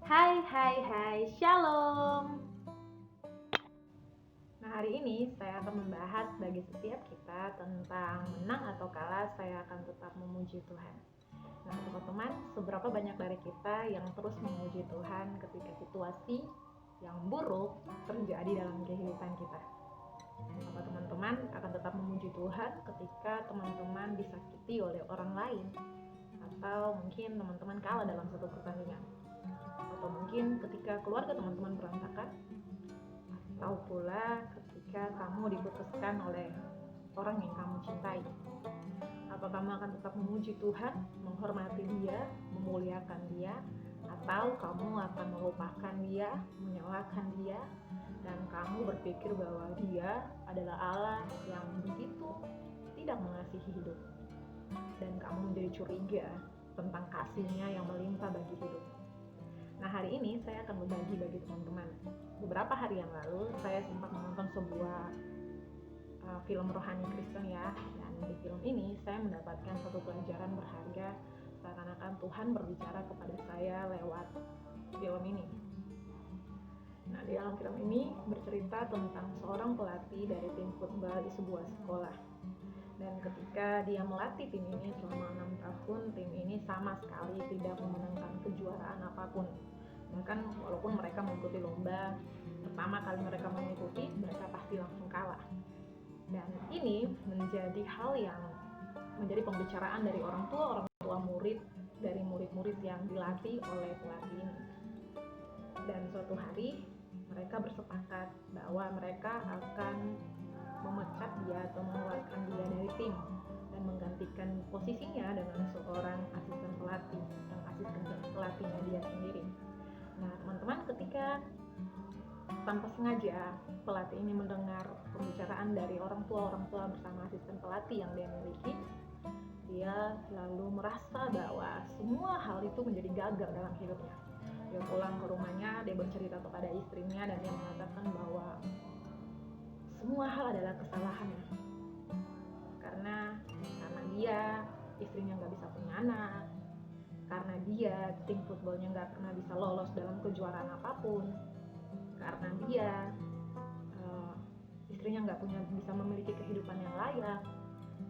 Hai, Shalom. Nah, hari ini saya akan membahas bagi setiap kita tentang menang atau kalah, saya akan tetap memuji Tuhan. Nah, teman-teman, seberapa banyak dari kita yang terus memuji Tuhan ketika situasi yang buruk terjadi dalam kehidupan kita? Apa teman-teman akan tetap memuji Tuhan ketika teman-teman disakiti oleh orang lain? Atau mungkin teman-teman kalah dalam satu pertandingan? Atau mungkin ketika keluarga teman-teman berantakan, atau pula ketika kamu diputuskan oleh orang yang kamu cintai. Apa kamu akan tetap memuji Tuhan, menghormati Dia, memuliakan Dia, atau kamu akan melupakan Dia, menyalahkan Dia, dan kamu berpikir bahwa Dia adalah Allah yang begitu tidak mengasihi hidup, dan kamu menjadi curiga tentang kasih-Nya yang melimpah bagi hidup. Nah, hari ini saya akan berbagi bagi teman-teman. Beberapa hari yang lalu saya sempat menonton sebuah film rohani Kristen ya, dan di film ini saya mendapatkan satu pelajaran berharga, seakan-akan Tuhan berbicara kepada saya lewat film ini. Nah, di dalam film ini bercerita tentang seorang pelatih dari tim football di sebuah sekolah. Dan ketika dia melatih tim ini selama 6 tahun, tim ini sama sekali tidak memenangkan kejuaraan apapun. Bahkan walaupun mereka mengikuti lomba, pertama kali mereka mengikuti, mereka pasti langsung kalah. Dan ini menjadi hal yang menjadi pembicaraan dari orang tua murid, dari murid-murid yang dilatih oleh pelatih ini. Dan suatu hari mereka bersepakat bahwa mereka akan memecat dia atau mengeluarkan dia dari tim dan menggantikan posisinya dengan seorang asisten pelatih, dan asisten pelatihnya dia sendiri. Nah, teman-teman, ketika tanpa sengaja pelatih ini mendengar pembicaraan dari orang tua bersama asisten pelatih yang dia miliki, dia lalu merasa bahwa semua hal itu menjadi gagal dalam hidupnya. Dia pulang ke rumahnya, dia bercerita kepada istrinya, dan dia mengatakan bahwa semua hal adalah kesalahannya. Karena dia, istrinya nggak bisa punya anak, karena dia, tim footballnya nggak pernah bisa lolos dalam kejuaraan apapun, karena dia, istrinya nggak bisa memiliki kehidupan yang layak,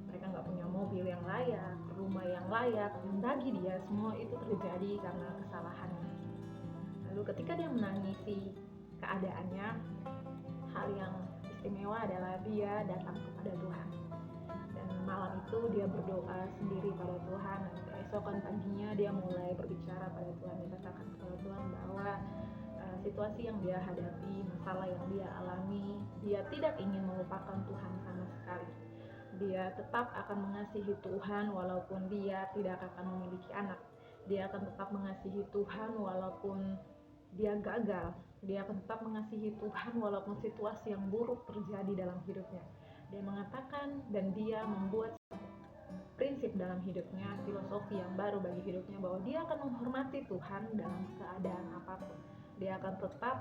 mereka nggak punya mobil yang layak, rumah yang layak, dan bagi dia semua itu terjadi karena kesalahannya. Lalu ketika dia menangisi keadaannya, hal yang istimewa adalah dia datang kepada Tuhan. Dan malam itu dia berdoa sendiri pada Tuhan, dan keesokan paginya dia mulai berbicara pada Tuhan. Dia katakan kepada Tuhan bahwa situasi yang dia hadapi, masalah yang dia alami, dia tidak ingin melupakan Tuhan sama sekali. Dia tetap akan mengasihi Tuhan walaupun dia tidak akan memiliki anak. Dia akan tetap mengasihi Tuhan walaupun dia gagal. Dia akan tetap mengasihi Tuhan walaupun situasi yang buruk terjadi dalam hidupnya. Dia mengatakan dan dia membuat prinsip dalam hidupnya, filosofi yang baru bagi hidupnya, bahwa dia akan menghormati Tuhan dalam keadaan apapun. Dia akan tetap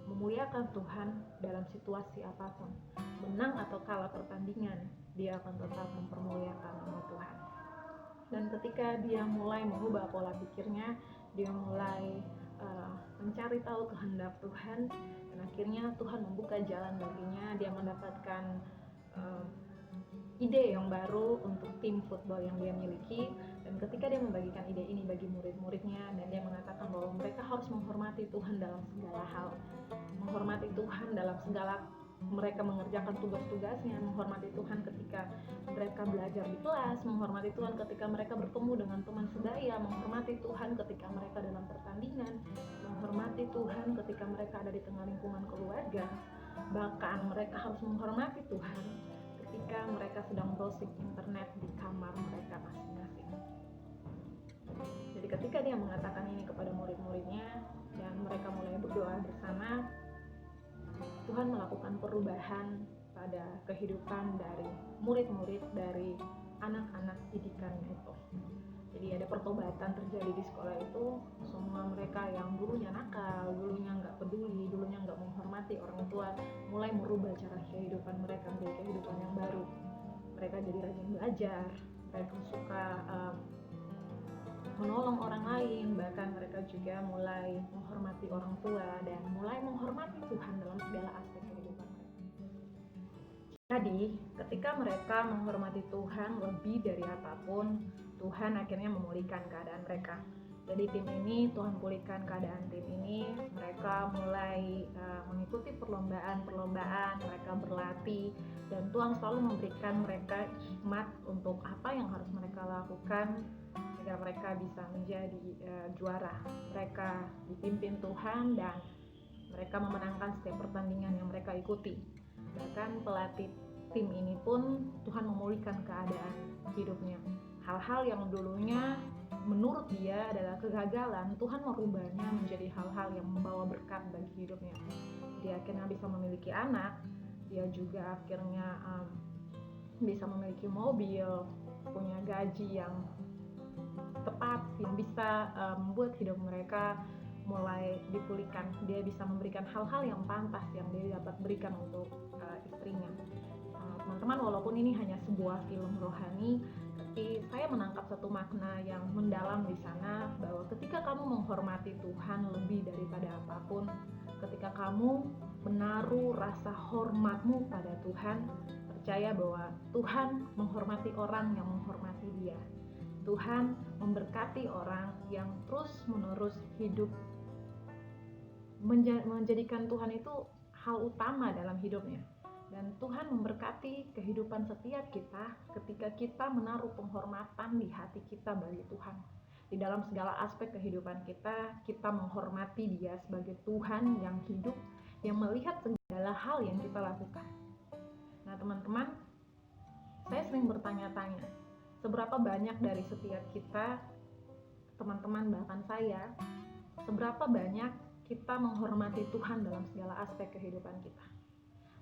memuliakan Tuhan dalam situasi apapun. Menang atau kalah pertandingan, dia akan tetap mempermuliakan nama Tuhan. Dan ketika dia mulai mengubah pola pikirnya, dia mulai mencari tahu kehendak Tuhan, dan akhirnya Tuhan membuka jalan baginya. Dia mendapatkan ide yang baru untuk tim football yang dia miliki, dan ketika dia membagikan ide ini bagi murid-muridnya, dan dia mengatakan bahwa mereka harus menghormati Tuhan dalam segala hal, menghormati Tuhan dalam segala mereka mengerjakan tugas-tugasnya, menghormati Tuhan ketika mereka belajar di kelas, menghormati Tuhan ketika mereka bertemu dengan teman sebaya, menghormati Tuhan ketika mereka dalam pertandingan, menghormati Tuhan ketika mereka ada di tengah lingkungan keluarga. Bahkan mereka harus menghormati Tuhan ketika mereka sedang browsing internet di kamar mereka masing-masing. Jadi ketika dia mengatakan ini kepada murid-muridnya dan mereka mulai berdoa bersama, Tuhan melakukan perubahan pada kehidupan dari murid-murid, dari anak-anak didikannya itu. Jadi ada pertobatan terjadi di sekolah itu. Semua mereka yang dulunya nakal, dulunya nggak peduli, dulunya nggak menghormati orang tua, mulai merubah cara kehidupan mereka menjadi kehidupan yang baru. Mereka jadi rajin belajar, mereka suka menolong orang lain, bahkan mereka juga juga mulai menghormati orang tua dan mulai menghormati Tuhan dalam segala aspek kehidupan mereka. Jadi, ketika mereka menghormati Tuhan lebih dari apapun, Tuhan akhirnya memulihkan keadaan mereka. Jadi tim ini, Tuhan pulihkan keadaan tim ini. Mereka mulai mengikuti perlombaan, mereka berlatih, dan Tuhan selalu memberikan mereka hikmat untuk apa yang harus mereka lakukan agar mereka bisa menjadi juara. Mereka dipimpin Tuhan dan mereka memenangkan setiap pertandingan yang mereka ikuti. Bahkan pelatih tim ini pun Tuhan memulihkan keadaan hidupnya. Hal-hal yang dulunya menurut dia adalah kegagalan, Tuhan merubahnya menjadi hal-hal yang membawa berkat bagi hidupnya. Dia akhirnya bisa memiliki anak, dia juga akhirnya bisa memiliki mobil, punya gaji yang tepat, yang bisa membuat hidup mereka mulai dipulihkan. Dia bisa memberikan hal-hal yang pantas yang dia dapat berikan untuk istrinya. Teman-teman, walaupun ini hanya sebuah film rohani, tapi saya menangkap satu makna yang mendalam di sana, bahwa ketika kamu menghormati Tuhan lebih daripada apapun, ketika kamu menaruh rasa hormatmu pada Tuhan, percaya bahwa Tuhan menghormati orang yang menghormati Dia. Tuhan memberkati orang yang terus-menerus hidup, menjadikan Tuhan itu hal utama dalam hidupnya. Dan Tuhan memberkati kehidupan setiap kita ketika kita menaruh penghormatan di hati kita bagi Tuhan. Di dalam segala aspek kehidupan kita, kita menghormati Dia sebagai Tuhan yang hidup, yang melihat segala hal yang kita lakukan. Nah teman-teman, saya sering bertanya-tanya, seberapa banyak dari setiap kita, teman-teman bahkan saya, seberapa banyak kita menghormati Tuhan dalam segala aspek kehidupan kita.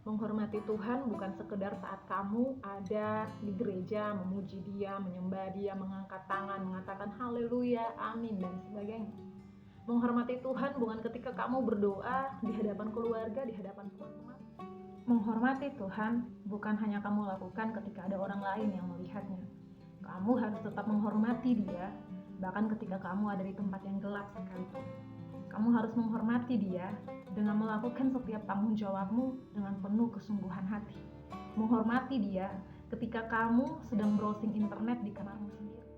Menghormati Tuhan bukan sekedar saat kamu ada di gereja memuji Dia, menyembah Dia, mengangkat tangan, mengatakan haleluya, amin, dan sebagainya. Menghormati Tuhan bukan ketika kamu berdoa di hadapan keluarga, di hadapan teman-teman. Menghormati Tuhan bukan hanya kamu lakukan ketika ada orang lain yang melihatnya. Kamu harus tetap menghormati Dia, bahkan ketika kamu ada di tempat yang gelap sekalipun. Kamu harus menghormati Dia dengan melakukan setiap tanggung jawabmu dengan penuh kesungguhan hati. Menghormati Dia ketika kamu sedang browsing internet di kamarmu sendiri.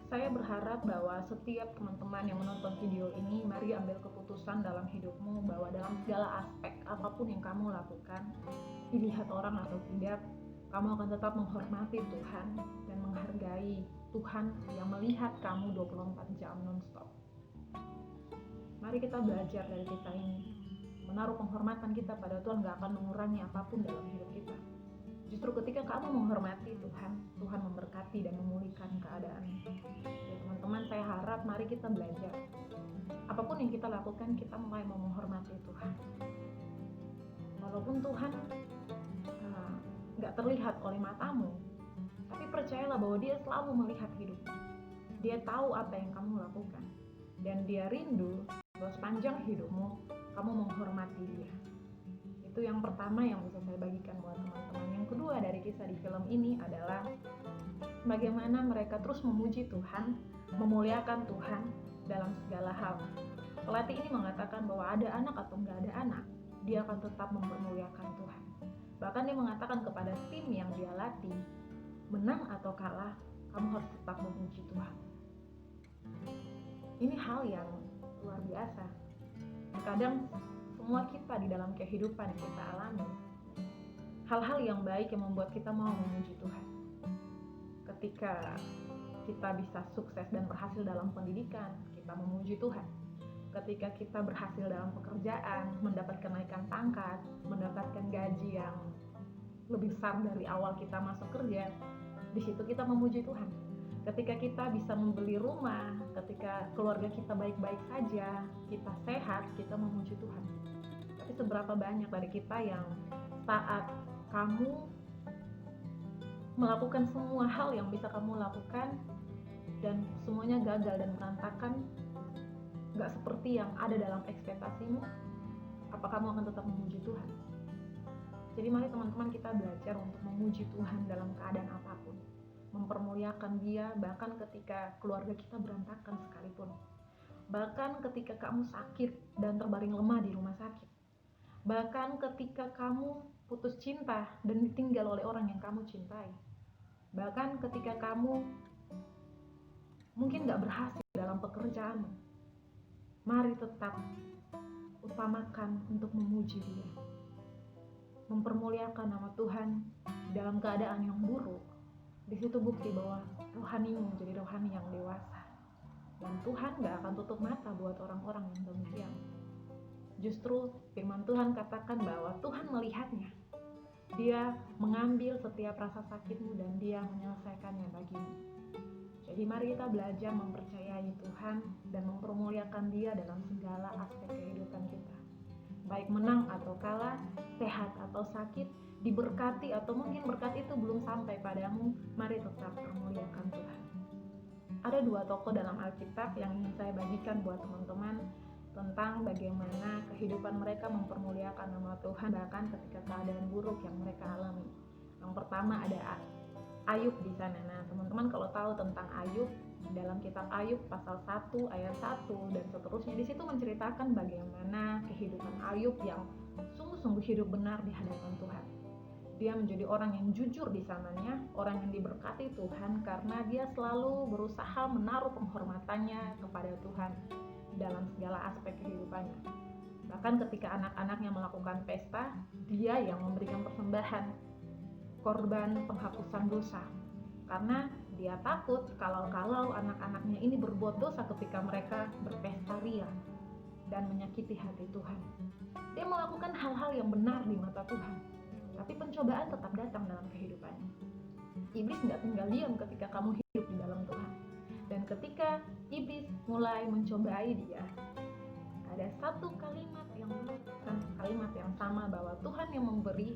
Saya berharap bahwa setiap teman-teman yang menonton video ini, mari ambil keputusan dalam hidupmu bahwa dalam segala aspek apapun yang kamu lakukan, dilihat orang atau tidak, kamu akan tetap menghormati Tuhan dan menghargai Tuhan yang melihat kamu 24 jam non-stop. Mari kita belajar dari kita ini. Menaruh penghormatan kita pada Tuhan gak akan mengurangi apapun dalam hidup kita. Justru ketika kamu menghormati Tuhan, Tuhan memberkati dan memulihkan keadaan. Ya teman-teman, saya harap mari kita belajar. Apapun yang kita lakukan, kita mulai mau menghormati Tuhan. Walaupun Tuhan gak terlihat oleh matamu, tapi percayalah bahwa Dia selalu melihat hidupmu. Dia tahu apa yang kamu lakukan. Dan Dia rindu bahwa sepanjang hidupmu, kamu menghormati Dia. Itu yang pertama yang bisa saya bagikan buat teman-teman. Yang kedua dari kisah di film ini adalah bagaimana mereka terus memuji Tuhan, memuliakan Tuhan dalam segala hal. Pelatih ini mengatakan bahwa ada anak atau nggak ada anak, dia akan tetap mempermuliakan Tuhan. Bahkan dia mengatakan kepada tim yang dia latih, menang atau kalah, kamu harus tetap memuji Tuhan. Ini hal yang luar biasa. Terkadang semua kita di dalam kehidupan yang kita alami, hal-hal yang baik yang membuat kita mau memuji Tuhan. Ketika kita bisa sukses dan berhasil dalam pendidikan, kita memuji Tuhan. Ketika kita berhasil dalam pekerjaan, mendapat kenaikan pangkat, mendapatkan gaji yang lebih besar dari awal kita masuk kerja, di situ kita memuji Tuhan. Ketika kita bisa membeli rumah, ketika keluarga kita baik-baik saja, kita sehat, kita memuji Tuhan. Tapi seberapa banyak dari kita yang saat kamu melakukan semua hal yang bisa kamu lakukan dan semuanya gagal dan berantakan, gak seperti yang ada dalam ekspektasimu, apa kamu akan tetap memuji Tuhan? Jadi mari teman-teman kita belajar untuk memuji Tuhan dalam keadaan apapun, mempermuliakan Dia bahkan ketika keluarga kita berantakan sekalipun. Bahkan ketika kamu sakit dan terbaring lemah di rumah sakit. Bahkan ketika kamu putus cinta dan ditinggal oleh orang yang kamu cintai. Bahkan ketika kamu mungkin gak berhasil dalam pekerjaanmu. Mari tetap utamakan untuk memuji Dia. Mempermuliakan nama Tuhan dalam keadaan yang buruk. Di situ bukti bahwa rohanimu menjadi rohani yang dewasa. Dan Tuhan gak akan tutup mata buat orang-orang yang demikian. Justru firman Tuhan katakan bahwa Tuhan melihatnya. Dia mengambil setiap rasa sakitmu dan Dia menyelesaikannya bagimu. Jadi mari kita belajar mempercayai Tuhan dan mempermuliakan Dia dalam segala aspek kehidupan kita. Baik menang atau kalah, sehat atau sakit, diberkati atau mungkin berkat itu belum sampai padamu, mari tetap permuliakan Tuhan. Ada 2 tokoh dalam Alkitab yang ingin saya bagikan buat teman-teman tentang bagaimana kehidupan mereka mempermuliakan nama Tuhan bahkan ketika keadaan buruk yang mereka alami. Yang pertama ada Ayub di sana. Nah, teman-teman kalau tahu tentang Ayub, dalam kitab Ayub pasal 1 ayat 1 dan seterusnya, di situ menceritakan bagaimana kehidupan Ayub yang sungguh-sungguh hidup benar di hadapan Tuhan. Dia menjadi orang yang jujur di zamannya, orang yang diberkati Tuhan karena dia selalu berusaha menaruh penghormatannya kepada Tuhan dalam segala aspek kehidupannya. Bahkan ketika anak-anaknya melakukan pesta, dia yang memberikan persembahan korban penghapusan dosa. Karena dia takut kalau anak-anaknya ini berbuat dosa ketika mereka berpesta ria dan menyakiti hati Tuhan. Dia melakukan hal-hal yang benar di mata Tuhan. Tapi pencobaan tetap datang dalam kehidupannya. Iblis gak tinggal diam ketika kamu hidup di dalam Tuhan. Dan ketika iblis mulai mencobai dia, ada satu kalimat yang bukan kalimat yang sama bahwa Tuhan yang memberi,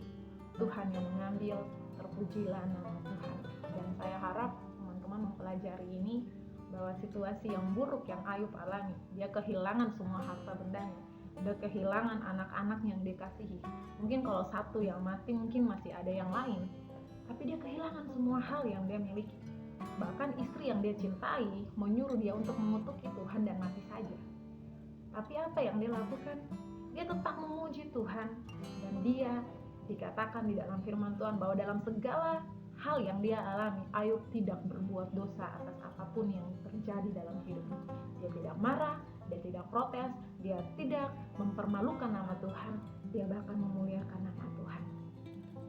Tuhan yang mengambil, terpujilah nama Tuhan. Dan saya harap teman-teman mempelajari ini bahwa situasi yang buruk yang Ayub alami, dia kehilangan semua harta bendanya, dia kehilangan anak-anak yang dikasihi. Mungkin kalau satu yang mati mungkin masih ada yang lain, tapi dia kehilangan semua hal yang dia miliki. Bahkan istri yang dia cintai menyuruh dia untuk mengutuki Tuhan dan mati saja. Tapi apa yang dia lakukan? Dia tetap memuji Tuhan, dan dia dikatakan di dalam firman Tuhan bahwa dalam segala hal yang dia alami, Ayub tidak berbuat dosa atas apapun yang terjadi dalam hidupnya. Dia tidak marah, dia tidak protes, dia tidak mempermalukan nama Tuhan, dia bahkan memuliakan nama Tuhan.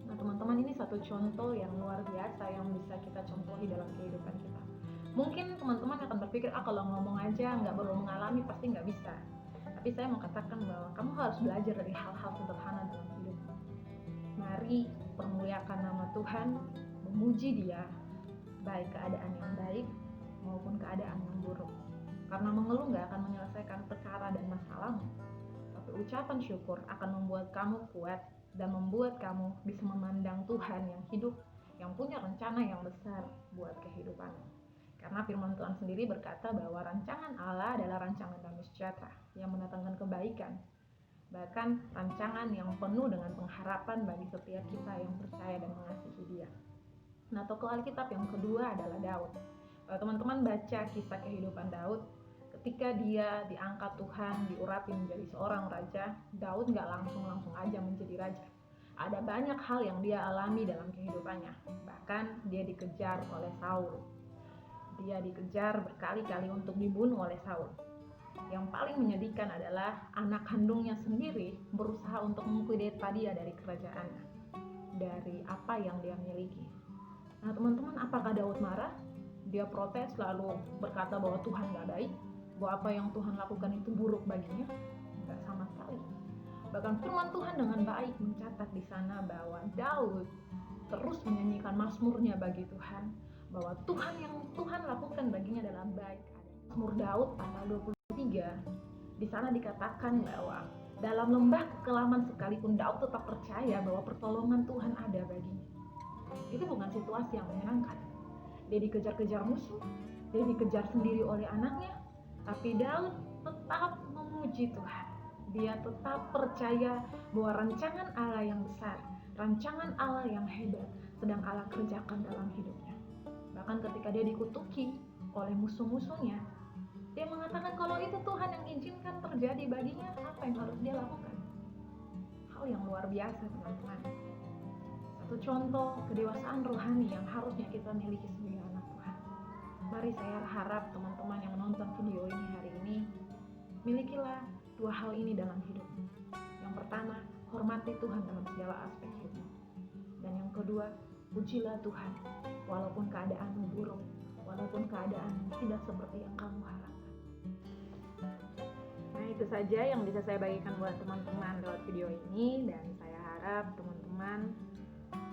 Nah teman-teman, ini satu contoh yang luar biasa yang bisa kita contohi dalam kehidupan kita. Mungkin teman-teman akan berpikir, kalau ngomong aja nggak perlu mengalami pasti nggak bisa. Tapi saya mau katakan bahwa kamu harus belajar dari hal-hal sederhana dalam hidupmu. Mari permuliakan nama Tuhan, memuji Dia, baik keadaan yang baik maupun keadaan yang buruk. Karena mengeluh nggak akan menyelesaikan perkara dan masalahmu. Tapi ucapan syukur akan membuat kamu kuat dan membuat kamu bisa memandang Tuhan yang hidup, yang punya rencana yang besar buat kehidupanmu. Karena firman Tuhan sendiri berkata bahwa rancangan Allah adalah rancangan damai sejahtera yang mendatangkan kebaikan. Bahkan rancangan yang penuh dengan pengharapan bagi setiap kita yang percaya dan mengasihi Dia. Nah, tokoh Alkitab yang kedua adalah Daud. Kalau teman-teman baca kisah kehidupan Daud, ketika dia diangkat Tuhan, diurapi menjadi seorang raja, Daud gak langsung aja menjadi raja. Ada banyak hal yang dia alami dalam kehidupannya. Bahkan dia dikejar oleh Saul. Dia dikejar berkali-kali untuk dibunuh oleh Saul. Yang paling menyedihkan adalah anak kandungnya sendiri berusaha untuk mengkudeta dia dari kerajaan, dari apa yang dia miliki. Nah teman-teman, apakah Daud marah? Dia protes lalu berkata bahwa Tuhan gak baik, bahwa apa yang Tuhan lakukan itu buruk baginya? Gak sama sekali. Bahkan firman Tuhan dengan baik mencatat di sana bahwa Daud terus menyanyikan mazmurnya bagi Tuhan, bahwa Tuhan yang Tuhan lakukan baginya adalah baik. Mazmur Daud pasal 23, di sana dikatakan bahwa dalam lembah kekelaman sekalipun Daud tetap percaya bahwa pertolongan Tuhan ada baginya. Itu bukan situasi yang menyenangkan. Dia dikejar-kejar musuh, dia dikejar sendiri oleh anaknya, tapi Daud tetap memuji Tuhan. Dia tetap percaya bahwa rancangan Allah yang besar, rancangan Allah yang hebat sedang Allah kerjakan dalam hidupnya. Bahkan ketika dia dikutuki oleh musuh-musuhnya, dia mengatakan kalau itu Tuhan izinkan terjadi baginya, apa yang harus dia lakukan? Hal yang luar biasa, teman-teman. Satu contoh kedewasaan rohani yang harusnya kita miliki sebagai anak Tuhan. Mari saya harap teman-teman yang menonton video ini hari ini, milikilah dua hal ini dalam hidupmu. Yang pertama, hormati Tuhan dalam segala aspek hidupmu. Dan yang kedua, pujilah Tuhan walaupun keadaanmu buruk, walaupun keadaan tidak seperti yang kamu harapkan. Nah, itu saja yang bisa saya bagikan buat teman-teman lewat video ini, dan saya harap teman-teman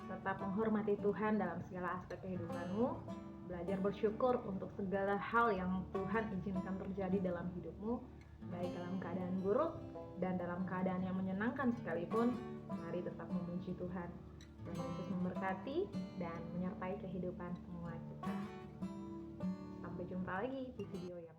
tetap menghormati Tuhan dalam segala aspek kehidupanmu, belajar bersyukur untuk segala hal yang Tuhan izinkan terjadi dalam hidupmu, baik dalam keadaan buruk dan dalam keadaan yang menyenangkan sekalipun. Mari tetap memuji Tuhan. Dan Yesus memberkati dan menyertai kehidupan semua kita. Sampai jumpa lagi di video yang